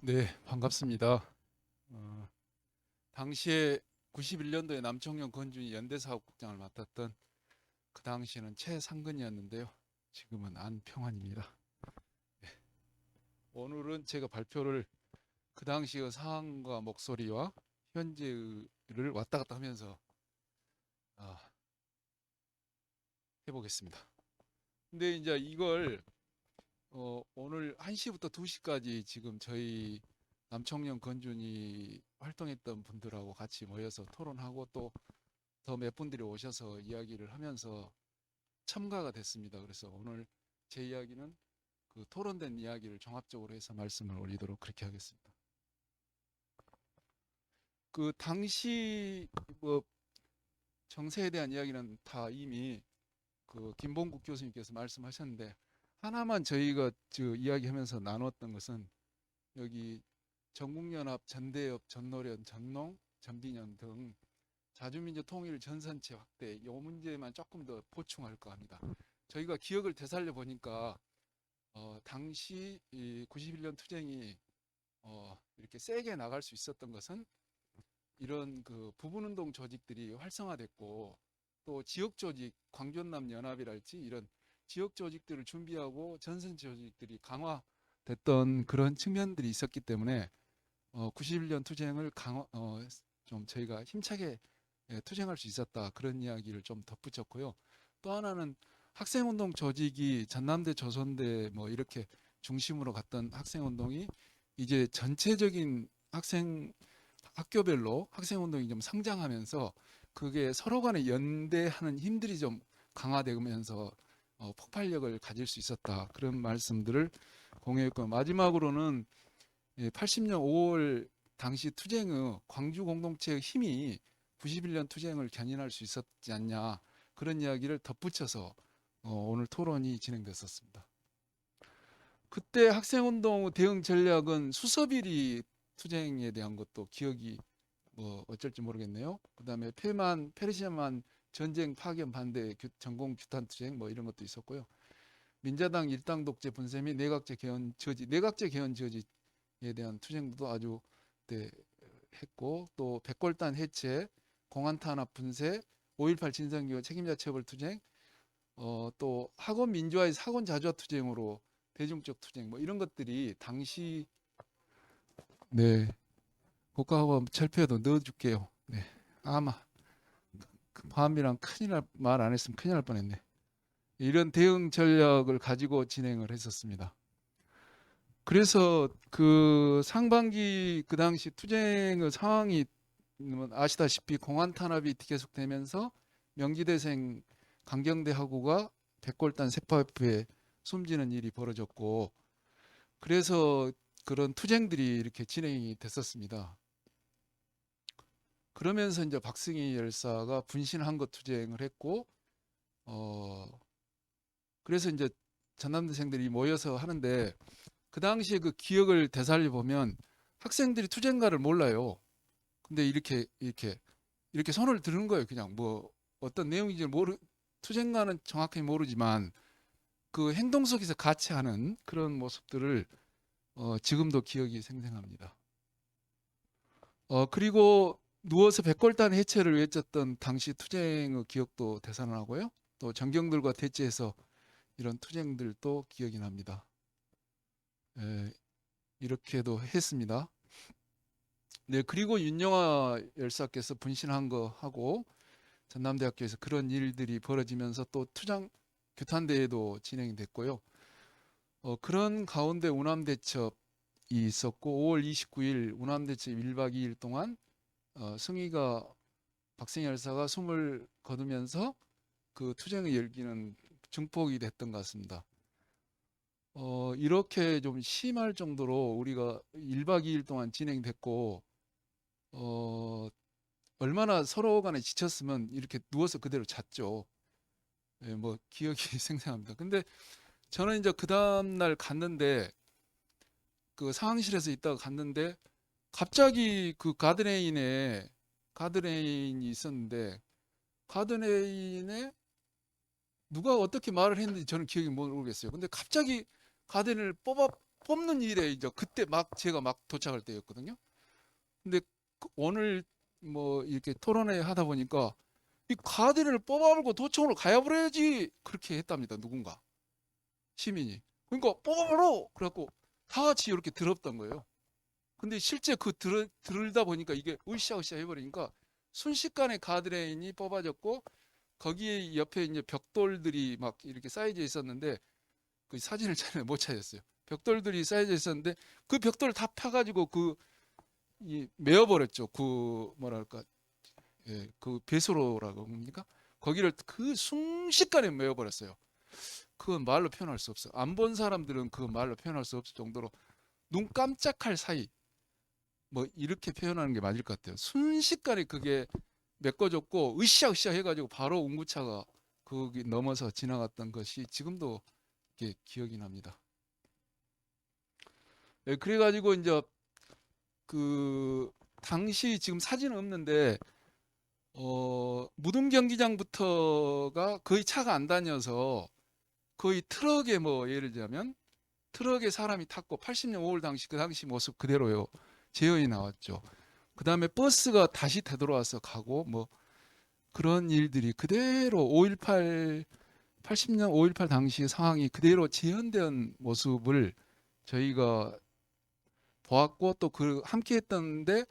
네, 반갑습니다. 어, 당시에 91년도에 남청년 건준이 연대사업국장을 맡았던 그 당시에는 최상근이었는데요. 지금은 안평환입니다. 오늘은 제가 발표를 그 당시의 상황과 목소리와 현재를 왔다 갔다 하면서 아, 해보겠습니다. 근데 이제 이걸 오늘 1시부터 2시까지 지금 저희 남청년 건준이 활동했던 분들하고 같이 모여서 토론하고 또 더 몇 분들이 오셔서 이야기를 하면서 첨가가 됐습니다. 그래서 오늘 제 이야기는 그 토론된 이야기를 종합적으로 해서 말씀을 올리도록 그렇게 하겠습니다. 그 당시 뭐 정세에 대한 이야기는 다 이미 그 김봉국 교수님께서 말씀하셨는데 하나만 저희가 이야기하면서 나눴던 것은 여기 전국연합, 전대협, 전노련, 전농, 전빈연 등 자주민주 통일 전선체 확대 이 문제만 조금 더 보충할까 합니다. 저희가 기억을 되살려 보니까 당시 이 91년 투쟁이 이렇게 세게 나갈 수 있었던 것은 이런 그 부분운동 조직들이 활성화됐고 또 지역 조직, 광전남 연합이랄지 이런 지역 조직들을 준비하고 전선 조직들이 강화됐던 그런 측면들이 있었기 때문에 91년 투쟁을 좀 저희가 힘차게 투쟁할 수 있었다 그런 이야기를 좀 덧붙였고요. 또 하나는 학생운동 조직이 전남대, 조선대 뭐 이렇게 중심으로 갔던 학생운동이 이제 전체적인 학교별로 학생운동이 좀 성장하면서 그게 서로 간에 연대하는 힘들이 좀 강화되면서 폭발력을 가질 수 있었다 그런 말씀들을 공유했고 마지막으로는 80년 5월 당시 투쟁의 광주 공동체의 힘이 91년 투쟁을 견인할 수 있었지 않냐 그런 이야기를 덧붙여서 오늘 토론이 진행됐었습니다. 그때 학생운동 대응 전략은 수서비리 투쟁에 대한 것도 기억이 뭐 어쩔지 모르겠네요. 그다음에 페르시아만 전쟁 파견 반대 전공 규탄 투쟁 뭐 이런 것도 있었고요. 민자당 일당 독재 분쇄 및 내각제 개헌 저지에 대한 투쟁도 아주 네, 했고 또 백골단 해체, 공안 탄압 분쇄, 5.18 진상규 책임자 처벌 투쟁, 또 학원 민주화의 학원 자주화 투쟁으로 대중적 투쟁 뭐 이런 것들이 당시 네 국가학원 철폐도 넣어줄게요. 네 아마 그 밤이랑 큰일 날 말 안 했으면 큰일 날 뻔했네. 이런 대응 전략을 가지고 진행을 했었습니다. 그래서 그 상반기 그 당시 투쟁의 상황이 아시다시피 공안 탄압이 계속되면서 명지대생 강경대 하구가 백골단 세파협에 숨지는 일이 벌어졌고 그래서 그런 투쟁들이 이렇게 진행이 됐었습니다. 그러면서 이제 박승희 열사가 분신한 것 투쟁을 했고 그래서 이제 전남대생들이 모여서 하는데 그 당시에 그 기억을 되살려 보면 학생들이 투쟁가를 몰라요. 근데 이렇게 손을 드는 거예요. 그냥 뭐 어떤 내용인지 투쟁가는 정확히 모르지만 그 행동 속에서 같이 하는 그런 모습들을 지금도 기억이 생생합니다. 그리고 누워서 백골단 해체를 외쳤던 당시 투쟁의 기억도 되살아나고요. 또 전경들과 대치해서 이런 투쟁들도 기억이 납니다. 이렇게도 했습니다. 네, 그리고 윤영아 열사께서 분신한 거 하고 전남대학교에서 그런 일들이 벌어지면서 또 투쟁 규탄대회도 진행이 됐고요. 그런 가운데 운암대첩이 있었고 5월 29일 운암대첩 1박 2일 동안 승희가 박승희 열사가 숨을 거두면서 그 투쟁의 열기는 증폭이 됐던 것 같습니다. 이렇게 좀 심할 정도로 우리가 1박 2일 동안 진행됐고 얼마나 서로 간에 지쳤으면 이렇게 누워서 그대로 잤죠. 예, 뭐 기억이 생생합니다. 근데 저는 이제 그 다음 날 갔는데 그 상황실에서 있다가 갔는데 갑자기 그 가드레인이 있었는데 가드레인에 누가 어떻게 말을 했는지 저는 기억이 모르겠어요. 근데 갑자기 가드레인을 뽑는 일에 이제 그때 막 제가 막 도착할 때였거든요. 근데 오늘 뭐 이렇게 토론회 하다 보니까 이 카드를 뽑아버리고 도청으로 가야버려야지 그렇게 했답니다. 누군가 시민이. 그러니까 뽑아버려. 그래갖고 다 같이 이렇게 들었던 거예요. 근데 실제 들다 보니까 이게 으쌰으쌰 해버리니까 순식간에 가드레인이 뽑아졌고 거기에 옆에 이제 벽돌들이 막 이렇게 쌓여져 있었는데 그 사진을 잘 못 찾았어요. 벽돌들이 쌓여져 있었는데 그 벽돌을 다 파가지고 메어버렸죠. 그 뭐랄까, 예, 그 배수로라고 뭡니까? 거기를 그 순식간에 메어버렸어요. 그건 말로 표현할 수 없어. 안 본 사람들은 그 말로 표현할 수 없을 정도로 눈 깜짝할 사이, 뭐 이렇게 표현하는 게 맞을 것 같아요. 순식간에 그게 메꿔졌고 으쌰으쌰 해가지고 바로 운구차가 거기 넘어서 지나갔던 것이 지금도 이게 기억이 납니다. 네, 그래가지고 이제 그 당시 지금 사진은 없는데 무등 경기장부터가 거의 차가 안 다녀서 거의 트럭에 뭐 예를 들자면 트럭에 사람이 탔고 80년 5월 당시 그 당시 모습 그대로요. 재현이 나왔죠. 그 다음에 버스가 다시 되돌아와서 가고 뭐 그런 일들이 그대로 5.18 80년 5.18 당시 상황이 그대로 재현된 모습을 저희가 보았고 또 그 함께 했던데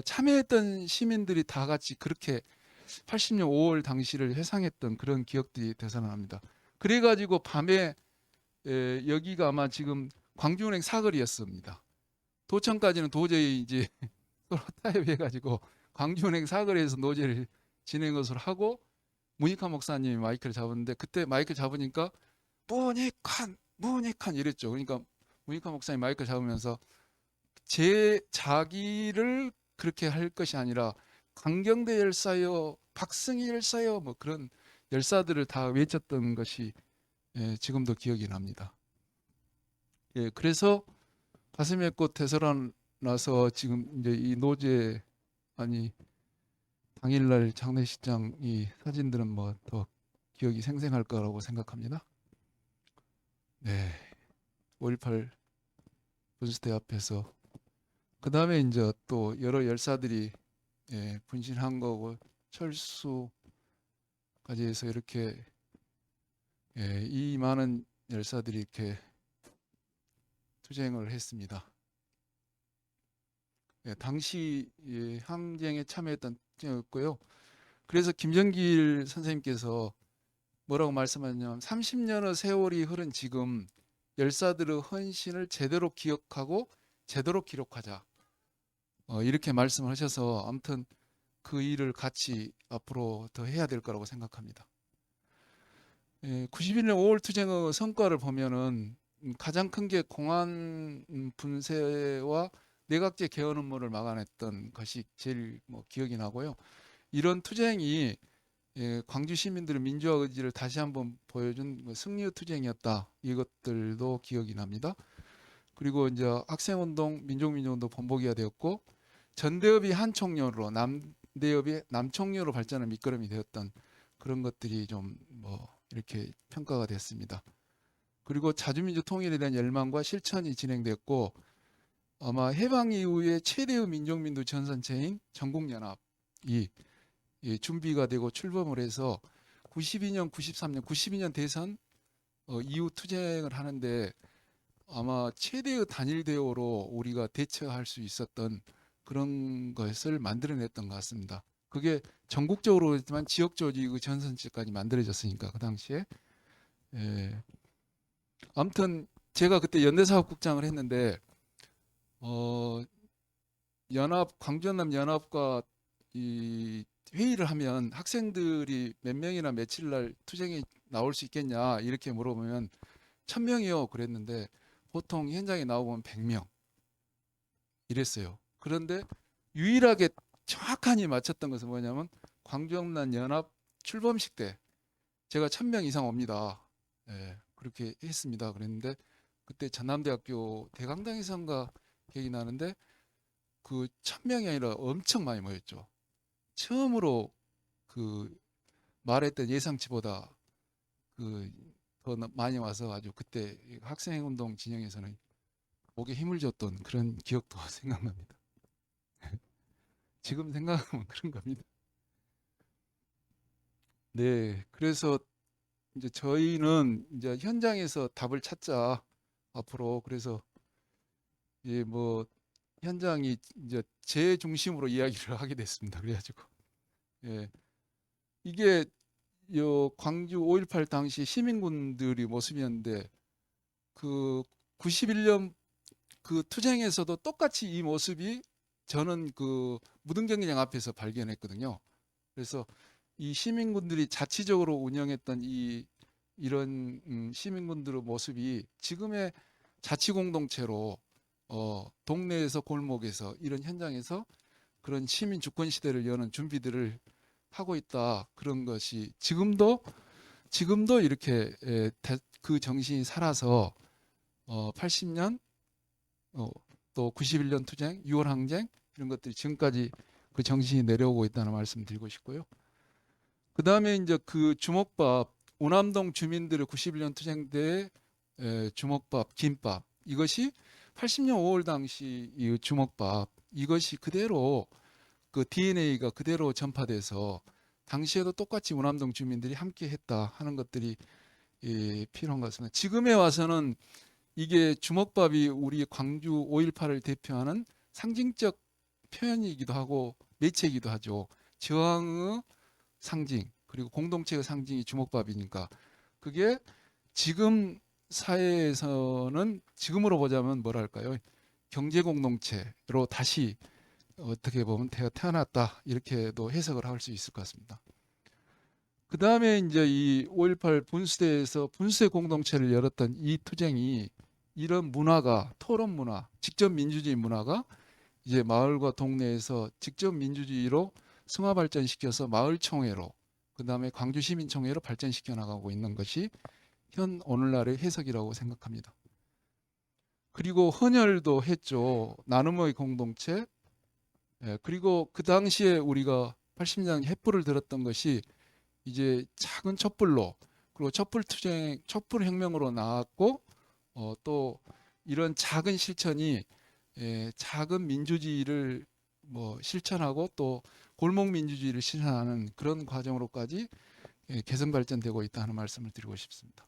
참여했던 시민들이 다 같이 그렇게 80년 5월 당시를 회상했던 그런 기억들이 되살아납니다. 그래가지고 밤에 여기가 아마 지금 광주은행 사거리였습니다. 도청까지는 도저히 이제 서로 타협해가지고 광주은행 사거리에서 노제를 지낸 것으로 하고 문익환 목사님이 마이크를 잡았는데 그때 마이크 잡으니까 문익환 이랬죠. 그러니까 문익환 목사님 마이크를 잡으면서 자기를 그렇게 할 것이 아니라 강경대 열사여, 박승희 열사여 뭐 그런 열사들을 다 외쳤던 것이 지금도 기억이 납니다. 예, 그래서 가슴의 꽃 되살아나서 지금 이제 이 노제 아니 당일날 장례식장 이 사진들은 뭐 더 기억이 생생할 거라고 생각합니다. 네, 5.18 분수대 앞에서 그 다음에 이제 또 여러 열사들이 분신한 거고 철수까지 해서 이렇게 이 많은 열사들이 이렇게 투쟁을 했습니다. 당시 항쟁에 참여했던 투쟁이었고요. 그래서 김정길 선생님께서 뭐라고 말씀하셨냐면 30년의 세월이 흐른 지금 열사들의 헌신을 제대로 기억하고 제대로 기록하자. 이렇게 말씀을 하셔서 아무튼 그 일을 같이 앞으로 더 해야 될 거라고 생각합니다. 91년 5월 투쟁의 성과를 보면은 가장 큰 게 공안 분쇄와 내각제 개헌 음모를 막아냈던 것이 제일 뭐 기억이 나고요. 이런 투쟁이 광주 시민들의 민주화 의지를 다시 한번 보여준 승리의 투쟁이었다. 이것들도 기억이 납니다. 그리고 이제 학생운동, 민족민주운동 본보기가 되었고 전대협이 한 총련으로 남대협이 남총련으로 발전한 밑거름이 되었던 그런 것들이 좀 뭐 이렇게 평가가 됐습니다. 그리고 자주민주 통일에 대한 열망과 실천이 진행됐고 아마 해방 이후에 최대의 민족민주 전선체인 전국연합이 준비가 되고 출범을 해서 92년, 93년, 92년 대선 이후 투쟁을 하는데 아마 최대의 단일 대우로 우리가 대처할 수 있었던 그런 것을 만들어냈던 것 같습니다. 그게 전국적으로 했지만 지역 조직 전선체까지 만들어졌으니까 그 당시에. 아무튼 제가 그때 연대사업국장을 했는데 광주연합 연합과 이 회의를 하면 학생들이 몇 명이나 며칠 날 투쟁에 나올 수 있겠냐 이렇게 물어보면 1000명이요 그랬는데 보통 현장에 나오면 100명 이랬어요. 그런데 유일하게 정확하게 맞췄던 것은 뭐냐면 광주연합 연합 출범식 때 제가 1000명 이상 옵니다. 그렇게 했습니다. 그랬는데 그때 전남대학교 대강당에선가 기억이 나는데 그 1000명이 아니라 엄청 많이 모였죠. 처음으로 그 말했던 예상치보다 그 더 많이 와서 아주 그때 학생운동 진영에서는 목에 힘을 줬던 그런 기억도 생각납니다. 지금 생각하면 그런 겁니다. 네, 그래서 이제 저희는 이제 현장에서 답을 찾자 앞으로. 그래서 뭐 현장이 이제 제 중심으로 이야기를 하게 됐습니다. 그래가지고 예, 이게 요 광주 5.18 당시 시민군들이 모습이었는데 그 91년 그 투쟁에서도 똑같이 이 모습이 저는 그 무등경기장 앞에서 발견했거든요. 그래서 이 시민군들이 자치적으로 운영했던 이런 시민군들의 모습이 지금의 자치공동체로 동네에서 골목에서 이런 현장에서 그런 시민 주권 시대를 여는 준비들을 하고 있다. 그런 것이 지금도 이렇게 그 정신이 살아서 80년 또 91년 투쟁, 6월 항쟁 이런 것들이 지금까지 그 정신이 내려오고 있다는 말씀 드리고 싶고요. 그 다음에 이제 그 주먹밥, 오남동 주민들의 91년 투쟁 때 주먹밥, 김밥 이것이 80년 5월 당시 이 주먹밥 이것이 그대로 그 DNA가 그대로 전파돼서 당시에도 똑같이 오남동 주민들이 함께 했다 하는 것들이 필요한 것 같습니다. 지금에 와서는 이게 주먹밥이 우리 광주 5.18을 대표하는 상징적 표현이기도 하고 매체이기도 하죠. 저항의 상징 그리고 공동체의 상징이 주먹밥이니까 그게 지금 사회에서는 지금으로 보자면 뭐랄까요? 경제 공동체로 다시 어떻게 보면 태어났다 이렇게도 해석을 할 수 있을 것 같습니다. 그 다음에 이제 이 5.18 분수대에서 분수대 공동체를 열었던 이 투쟁이 이런 문화가 토론 문화, 직접 민주주의 문화가 이제 마을과 동네에서 직접 민주주의로 승화 발전시켜서 마을총회로 그 다음에 광주시민총회로 발전시켜 나가고 있는 것이 현 오늘날의 해석이라고 생각합니다. 그리고 헌혈도 했죠. 나눔의 공동체. 그리고 그 당시에 우리가 80년 횃불을 들었던 것이 이제 작은 촛불로 그리고 촛불 투쟁, 촛불 혁명으로 나왔고 또 이런 작은 실천이 작은 민주주의를 뭐 실천하고 또 골목 민주주의를 실천하는 그런 과정으로까지 개선 발전되고 있다는 말씀을 드리고 싶습니다.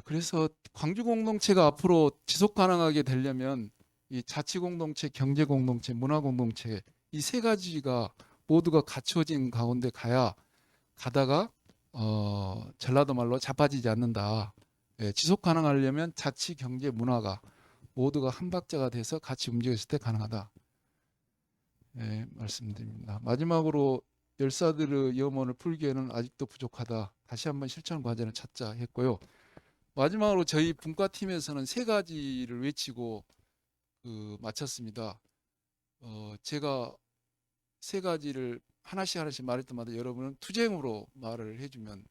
그래서 광주 공동체가 앞으로 지속 가능하게 되려면 이 자치 공동체, 경제 공동체, 문화 공동체 이 세 가지가 모두가 갖춰진 가운데 가다가 전라도 말로 자빠지지 않는다. 지속 가능하려면 자치, 경제, 문화가 모두가 한 박자가 돼서 같이 움직였을 때 가능하다. 말씀드립니다. 마지막으로 열사들의 염원을 풀기에는 아직도 부족하다. 다시 한번 실천 과제를 찾자 했고요. 마지막으로 저희 분과팀에서는 세 가지를 외치고 마쳤습니다. 제가 세 가지를 하나씩 말할 때마다 여러분은 투쟁으로 말을 해주면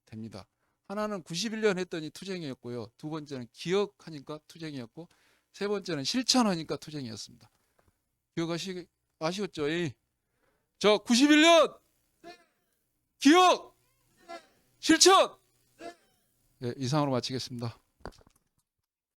됩니다. 하나는 91년 했더니 투쟁이었고요. 두 번째는 기억하니까 투쟁이었고 세 번째는 실천하니까 투쟁이었습니다. 아시겠죠? 저 91년 기억 실천! 이상으로 마치겠습니다.